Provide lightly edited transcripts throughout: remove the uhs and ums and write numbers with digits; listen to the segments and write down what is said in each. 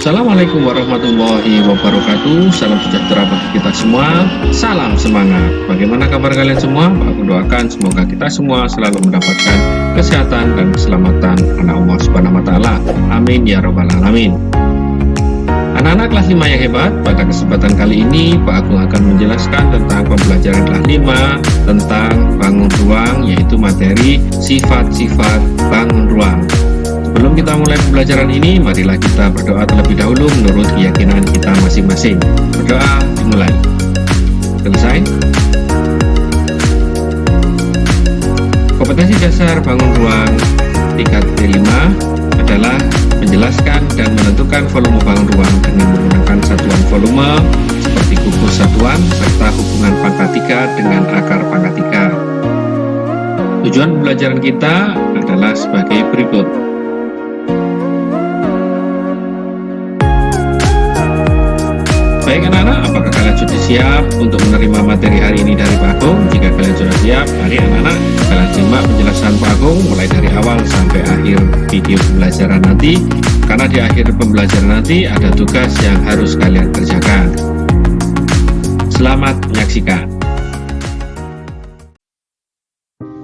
Assalamualaikum warahmatullahi wabarakatuh. Salam sejahtera bagi kita semua. Salam semangat. Bagaimana kabar kalian semua? Aku doakan semoga kita semua selalu mendapatkan kesehatan dan keselamatan karena Allah Subhanahu wa taala. Amin ya rabbal alamin. Anak-anak kelas 5 yang hebat, pada kesempatan kali ini Pak Agung akan menjelaskan tentang pembelajaran kelas 5 tentang bangun ruang, yaitu materi sifat-sifat bangun ruang. Sebelum kita mulai pembelajaran ini, marilah kita berdoa terlebih dahulu menurut keyakinan kita masing-masing. Berdoa dimulai. Selesai. Kompetensi dasar bangun ruang tingkat D5 adalah menjelaskan dan menentukan volume bangun ruang dengan menggunakan satuan volume seperti kubus satuan serta hubungan pangkat 3 dengan akar pangkat 3. Tujuan pembelajaran kita adalah sebagai berikut. Baik anak-anak, apakah kalian sudah siap untuk menerima materi hari ini dari Pak Agung? Jika kalian sudah siap, mari anak-anak kalian simak penjelasan Pak Agung mulai dari awal sampai akhir video pembelajaran nanti. Karena di akhir pembelajaran nanti ada tugas yang harus kalian kerjakan. Selamat menyaksikan.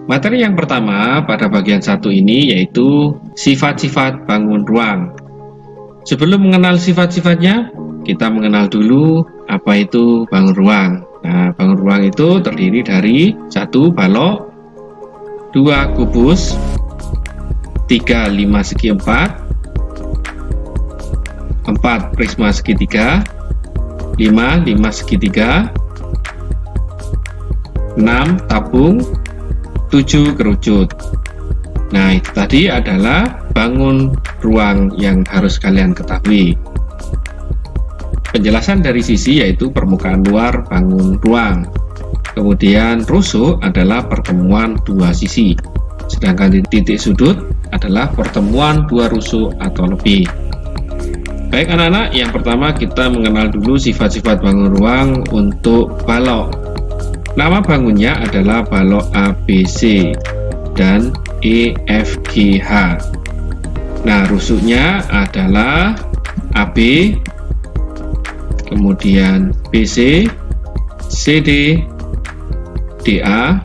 Materi yang pertama pada bagian 1 ini yaitu sifat-sifat bangun ruang. Sebelum mengenal sifat-sifatnya, kita mengenal dulu apa itu bangun ruang. Nah, bangun ruang itu terdiri dari 1 balok, 2 kubus, 3 5 segi 4, 4 prisma segitiga, 5 5 segitiga, 6 tabung, 7 kerucut. Nah, itu tadi adalah bangun ruang yang harus kalian ketahui. Penjelasan dari sisi yaitu permukaan luar bangun ruang. Kemudian rusuk adalah pertemuan dua sisi. Sedangkan titik sudut adalah pertemuan dua rusuk atau lebih. Baik anak-anak, yang pertama kita mengenal dulu sifat-sifat bangun ruang untuk balok. Nama bangunnya adalah balok ABC dan EFGH. Nah, rusuknya adalah AB, kemudian BC, CD, DA,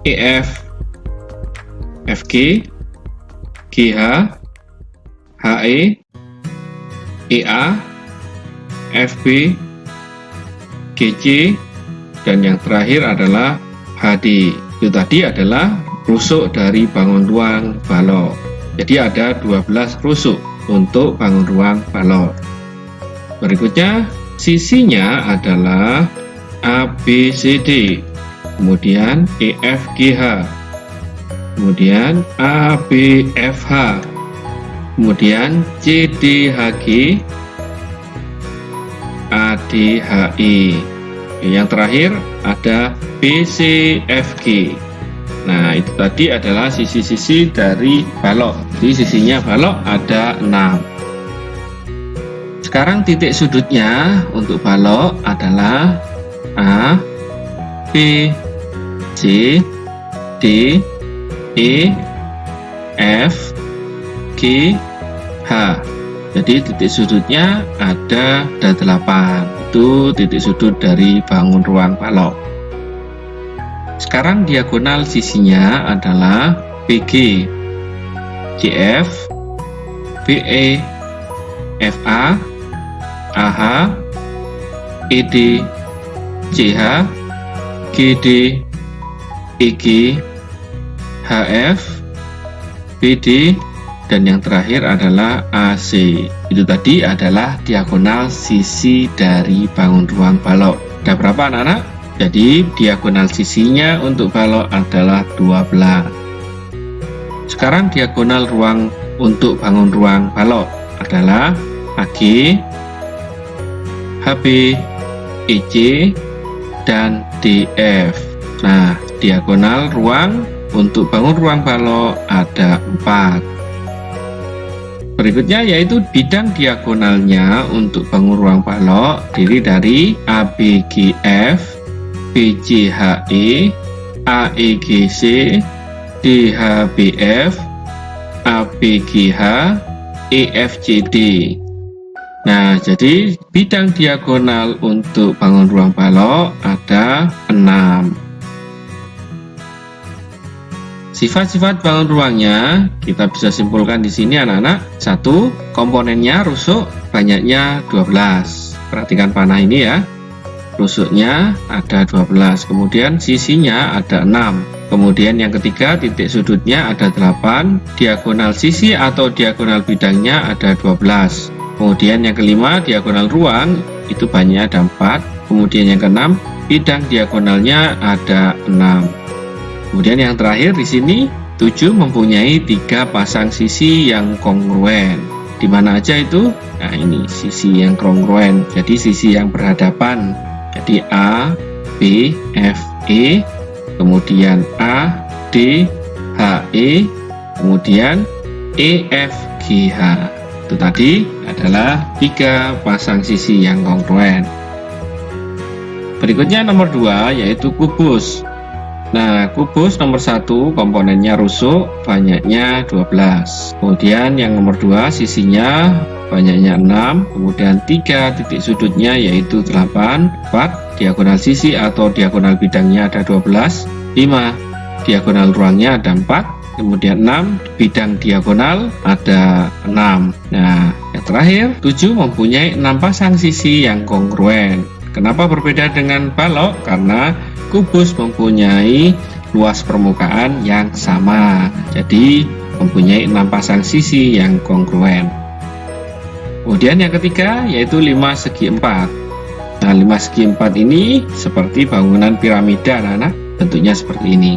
EF, FG, GH, HE, EA, FB, GC, dan yang terakhir adalah HD. Itu tadi adalah rusuk dari bangun ruang balok. Jadi ada 12 rusuk untuk bangun ruang balok. Berikutnya, sisinya adalah ABCD, kemudian EFGH, kemudian ABFH, kemudian CDHG, ADHE. Yang terakhir ada BCFG. Nah, itu tadi adalah sisi-sisi dari balok. Jadi sisinya balok ada 6. Sekarang titik sudutnya untuk balok adalah A, B, C, D, E, F, G, H. Jadi titik sudutnya ada 8. Itu titik sudut dari bangun ruang balok. Sekarang diagonal sisinya adalah BG, CF, BE, FA, AH, ED, CH, GD, EG, HF, BD, dan yang terakhir adalah AC. Itu tadi adalah diagonal sisi dari bangun ruang balok. Ada berapa anak-anak? Jadi diagonal sisinya untuk balok adalah 12. Sekarang diagonal ruang untuk bangun ruang balok adalah AG, HB, EC, dan DF. Nah, diagonal ruang untuk bangun ruang balok ada 4. Berikutnya yaitu bidang diagonalnya untuk bangun ruang balok terdiri dari ABGF, BCHE, AEGC, DHBF, ABGH, EFCD. Nah, jadi bidang diagonal untuk bangun ruang balok ada 6. Sifat-sifat bangun ruangnya kita bisa simpulkan di sini anak-anak. 1. Komponennya rusuk banyaknya 12. Perhatikan panah ini ya. Rusuknya ada 12. Kemudian sisinya ada 6. Kemudian yang ketiga, titik sudutnya ada 8. Diagonal sisi atau diagonal bidangnya ada 12. Kemudian yang kelima, diagonal ruang itu banyak ada 4. Kemudian yang keenam, bidang diagonalnya ada 6. Kemudian yang terakhir di sini 7 mempunyai 3 pasang sisi yang kongruen. Di mana aja itu? Nah, ini sisi yang kongruen. Jadi sisi yang berhadapan. Jadi A, B, F, E, kemudian A, D, H, E, kemudian E, F, G, H. Itu tadi adalah 3 pasang sisi yang kongruen. Berikutnya nomor 2 yaitu kubus. Nah, kubus nomor 1 komponennya rusuk banyaknya 12. Kemudian yang nomor 2 sisinya banyaknya 6. Kemudian 3 titik sudutnya yaitu 8. 4 diagonal sisi atau diagonal bidangnya ada 12. 5 diagonal ruangnya ada 4. Kemudian 6 bidang diagonal ada 6. Nah, yang terakhir 7 mempunyai 6 pasang sisi yang kongruen. Kenapa berbeda dengan balok? Karena kubus mempunyai luas permukaan yang sama, jadi mempunyai 6 pasang sisi yang kongruen. Kemudian yang ketiga yaitu 5 segi 4. Nah, 5 segi 4 ini seperti bangunan piramida anak-anak, bentuknya seperti ini.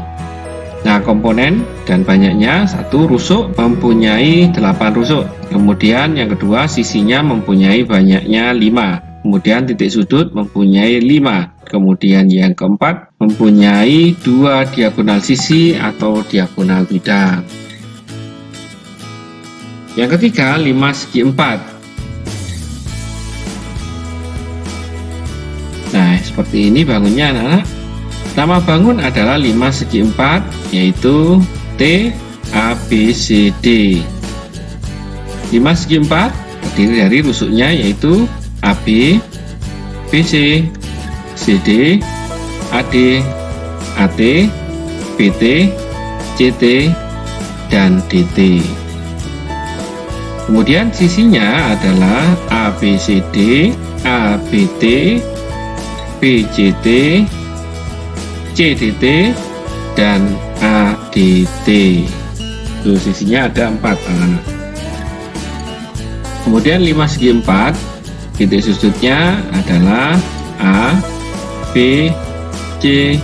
Nah, komponen dan banyaknya 1 rusuk mempunyai 8 rusuk. Kemudian yang kedua sisinya mempunyai banyaknya 5. Kemudian titik sudut mempunyai 5. Kemudian yang keempat mempunyai 2 diagonal sisi atau diagonal bidang. Yang ketiga 5 segi 4. Nah, seperti ini bangunnya anak-anak. Nama bangun adalah 5 segi 4 yaitu T, A, B, C, D. 5 segi 4 terdiri dari rusuknya yaitu AB, BC, CD, AD, AT, BT, CT, dan DT. Kemudian sisinya adalah ABCD, ABT, BCT, CDT, dan ADT. Tuh, sisinya ada 4 anak-anak. Kemudian 5 segi 4 titik sudutnya adalah A, B, C,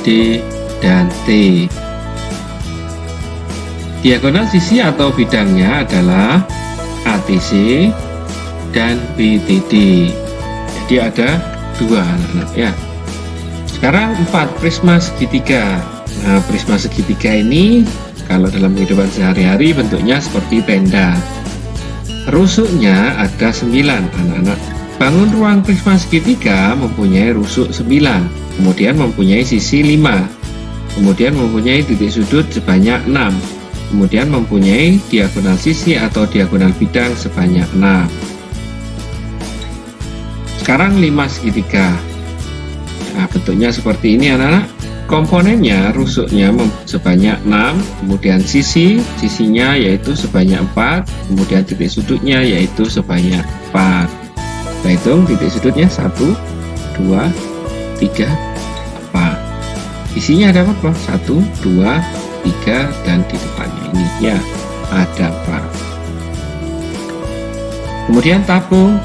D, dan T. Diagonal sisi atau bidangnya adalah ATC dan BTD. Jadi ada 2 anak-anak ya. Sekarang 4 prisma segitiga. Nah, prisma segitiga ini kalau dalam kehidupan sehari-hari bentuknya seperti tenda. Rusuknya ada 9 anak-anak. Bangun ruang prisma segitiga mempunyai rusuk 9. Kemudian mempunyai sisi 5. Kemudian mempunyai titik sudut sebanyak 6. Kemudian mempunyai diagonal sisi atau diagonal bidang sebanyak 6. Sekarang 5 segitiga. Nah, bentuknya seperti ini anak-anak. Komponennya rusuknya sebanyak 6, kemudian sisinya yaitu sebanyak 4, kemudian titik sudutnya yaitu sebanyak 4. Kita hitung titik sudutnya 1, 2, 3, 4. Isinya ada apa? 1, 2, 3, dan di depannya ini ya ada 4. Kemudian tabung.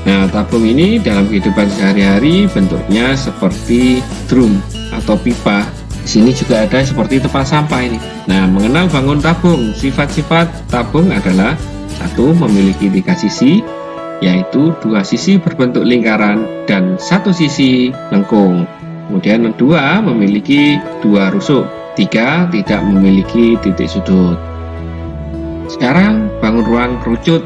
Nah, tabung ini dalam kehidupan sehari-hari bentuknya seperti drum atau pipa. Di sini juga ada seperti tempat sampah ini. Nah, mengenal bangun tabung. Sifat-sifat tabung adalah 1. Memiliki 3 sisi, yaitu 2 sisi berbentuk lingkaran dan 1 sisi lengkung. Kemudian 2 memiliki 2 rusuk. 3 tidak memiliki titik sudut. Sekarang bangun ruang kerucut.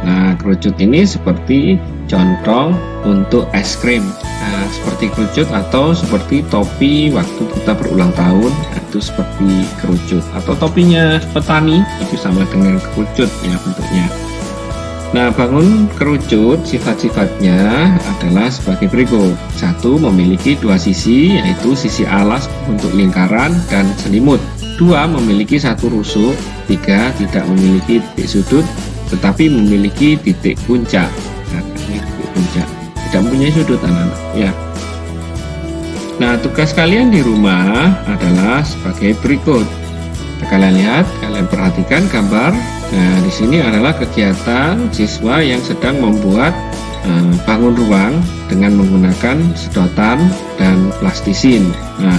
Nah, kerucut ini seperti contoh untuk es krim. Nah, seperti kerucut atau seperti topi waktu kita berulang tahun, nah, itu seperti kerucut. Atau topinya petani itu sama dengan kerucut ya bentuknya. Nah, bangun kerucut sifat-sifatnya adalah sebagai berikut. 1. Memiliki dua sisi, yaitu sisi alas untuk lingkaran dan selimut. 2. Memiliki satu rusuk. 3. Tidak memiliki titik sudut, tetapi memiliki titik puncak. Nah, ini titik puncak. Tidak mempunyai sudut, anak-anak. Ya. Nah, tugas kalian di rumah adalah sebagai berikut. Kalian lihat, kalian perhatikan gambar. Nah, di sini adalah kegiatan siswa yang sedang membuat bangun ruang dengan menggunakan sedotan dan plastisin. Nah,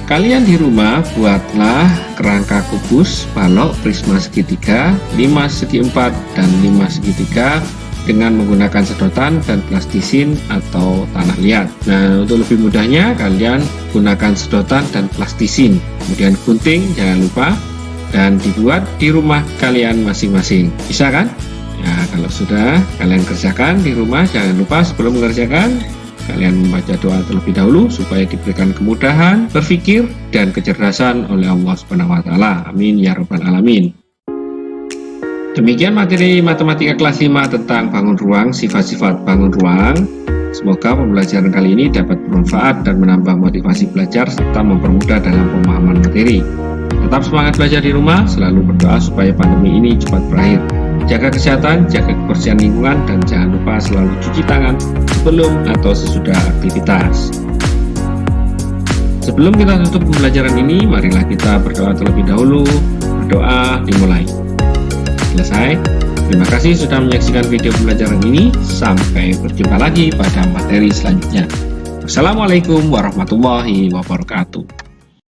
kalian di rumah buatlah kerangka kubus, balok, prisma segitiga, 5 segi 4 dan 5 segitiga dengan menggunakan sedotan dan plastisin atau tanah liat. Nah, untuk lebih mudahnya kalian gunakan sedotan dan plastisin, kemudian gunting jangan lupa, dan dibuat di rumah kalian masing-masing. Bisa kan? Ya, kalau sudah kalian kerjakan di rumah, jangan lupa sebelum mengerjakan kalian membaca doa terlebih dahulu supaya diberikan kemudahan berpikir dan kecerdasan oleh Allah Subhanahu wa taala. Amin ya rabbal alamin. Demikian materi matematika kelas 5 tentang bangun ruang, sifat-sifat bangun ruang. Semoga pembelajaran kali ini dapat bermanfaat dan menambah motivasi belajar serta mempermudah dalam pemahaman materi. Tetap semangat belajar di rumah, selalu berdoa supaya pandemi ini cepat berakhir. Jaga kesehatan, jaga kebersihan lingkungan, dan jangan lupa selalu cuci tangan sebelum atau sesudah aktivitas. Sebelum kita tutup pembelajaran ini, marilah kita berdoa terlebih dahulu. Berdoa dimulai. Selesai. Terima kasih sudah menyaksikan video pembelajaran ini. Sampai berjumpa lagi pada materi selanjutnya. Wassalamualaikum warahmatullahi wabarakatuh.